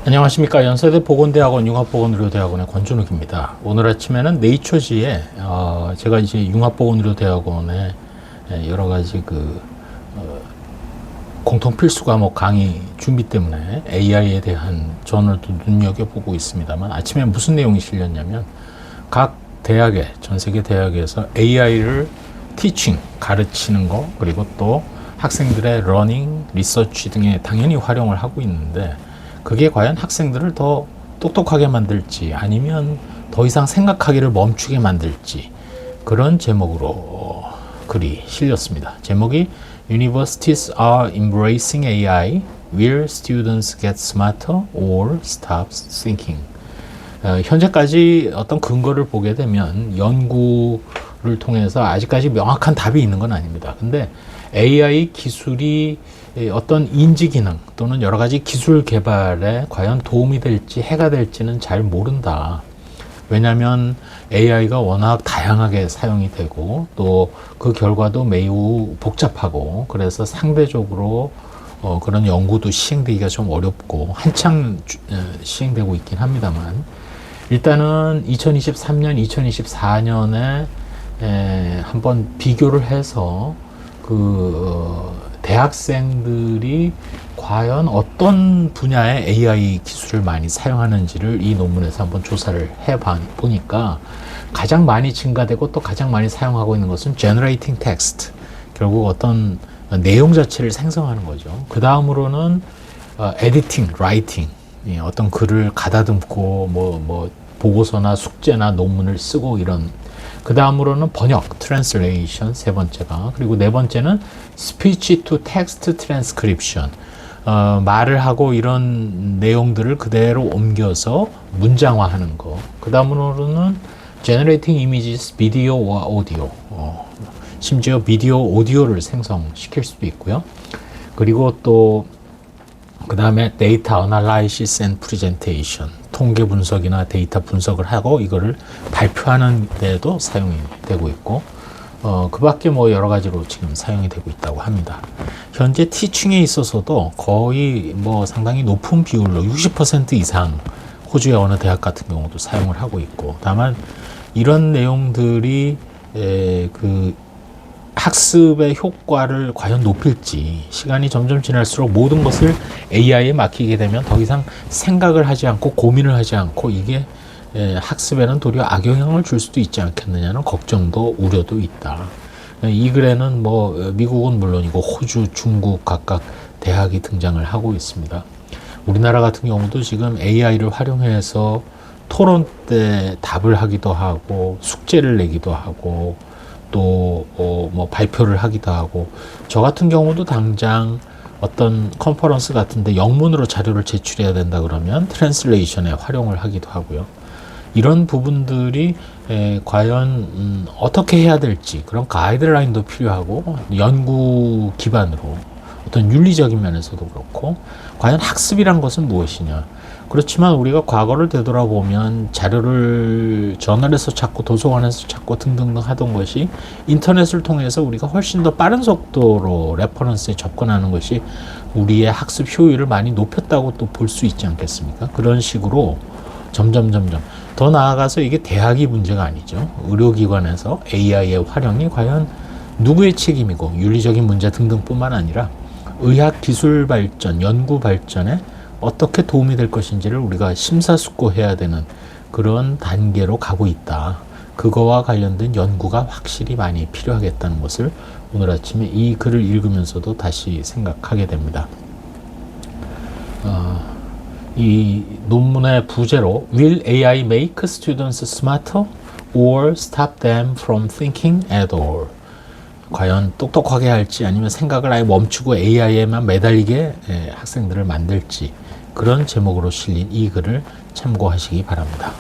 안녕하십니까. 연세대 보건대학원 융합보건의료대학원의 권준욱입니다. 오늘 아침에는 네이처지에 제가 이제 융합보건의료대학원의 여러 가지 공통 필수 과목 강의 준비 때문에 AI에 대한 저널도 눈여겨보고 있습니다만, 아침에 무슨 내용이 실렸냐면 각 대학에, 전 세계 대학에서 AI를 티칭, 가르치는 거, 그리고 또 학생들의 러닝, 리서치 등에 당연히 활용을 하고 있는데, 그게 과연 학생들을 더 똑똑하게 만들지 아니면 더 이상 생각하기를 멈추게 만들지, 그런 제목으로 글이 실렸습니다. 제목이 Universities are embracing AI. Will students get smarter or stop thinking? 현재까지 어떤 근거를 보게 되면 연구를 통해서 아직까지 명확한 답이 있는 건 아닙니다. 근데 AI 기술이 어떤 인지 기능 또는 여러 가지 기술 개발에 과연 도움이 될지 해가 될지는 잘 모른다. 왜냐하면 AI가 워낙 다양하게 사용이 되고 또 그 결과도 매우 복잡하고, 그래서 상대적으로 그런 연구도 시행되기가 좀 어렵고 한창 시행되고 있긴 합니다만, 일단은 2023년, 2024년에 한번 비교를 해서 대학생들이 과연 어떤 분야의 AI 기술을 많이 사용하는지를 이 논문에서 한번 조사를 해보니까 가장 많이 증가되고 또 가장 많이 사용하고 있는 것은 Generating Text, 결국 어떤 내용 자체를 생성하는 거죠. 그 다음으로는 Editing, Writing, 어떤 글을 가다듬고 보고서나 숙제나 논문을 쓰고 이런. 그 다음으로는 번역, translation, 세 번째가. 그리고 네 번째는 speech to text transcription. 말을 하고 이런 내용들을 그대로 옮겨서 문장화하는 거. 그 다음으로는 generating images, video와 audio. 심지어 비디오, 오디오를 생성시킬 수도 있고요. 그리고 또 그 다음에 data analysis and presentation. 통계 분석이나 데이터 분석을 하고 이거를 발표하는 데도 사용이 되고 있고, 그 밖에 여러 가지로 지금 사용이 되고 있다고 합니다. 현재 티칭에 있어서도 거의 상당히 높은 비율로 60% 이상 호주의 어느 대학 같은 경우도 사용을 하고 있고, 다만 이런 내용들이 학습의 효과를 과연 높일지, 시간이 점점 지날수록 모든 것을 AI에 맡기게 되면 더 이상 생각을 하지 않고 고민을 하지 않고 이게 학습에는 도리어 악영향을 줄 수도 있지 않겠느냐는 걱정도 우려도 있다. 이 글에는 미국은 물론이고 호주, 중국 각각 대학이 등장을 하고 있습니다. 우리나라 같은 경우도 지금 AI를 활용해서 토론 때 답을 하기도 하고 숙제를 내기도 하고 또 발표를 하기도 하고, 저 같은 경우도 당장 어떤 컨퍼런스 같은데 영문으로 자료를 제출해야 된다 그러면 트랜슬레이션에 활용을 하기도 하고요. 이런 부분들이 과연 어떻게 해야 될지 그런 가이드라인도 필요하고, 연구 기반으로 어떤 윤리적인 면에서도 그렇고 과연 학습이란 것은 무엇이냐. 그렇지만 우리가 과거를 되돌아보면 자료를 저널에서 찾고 도서관에서 찾고 등등등 하던 것이 인터넷을 통해서 우리가 훨씬 더 빠른 속도로 레퍼런스에 접근하는 것이 우리의 학습 효율을 많이 높였다고 또 볼 수 있지 않겠습니까? 그런 식으로 점점 더 나아가서 이게 대학이 문제가 아니죠. 의료기관에서 AI의 활용이 과연 누구의 책임이고 윤리적인 문제 등등뿐만 아니라 의학 기술 발전, 연구 발전에 어떻게 도움이 될 것인지를 우리가 심사숙고해야 되는 그런 단계로 가고 있다. 그거와 관련된 연구가 확실히 많이 필요하겠다는 것을 오늘 아침에 이 글을 읽으면서도 다시 생각하게 됩니다. 이 논문의 부제로 Will AI make students smarter or stop them from thinking at all? 과연 똑똑하게 할지 아니면 생각을 아예 멈추고 AI에만 매달리게 학생들을 만들지, 그런 제목으로 실린 이 글을 참고하시기 바랍니다.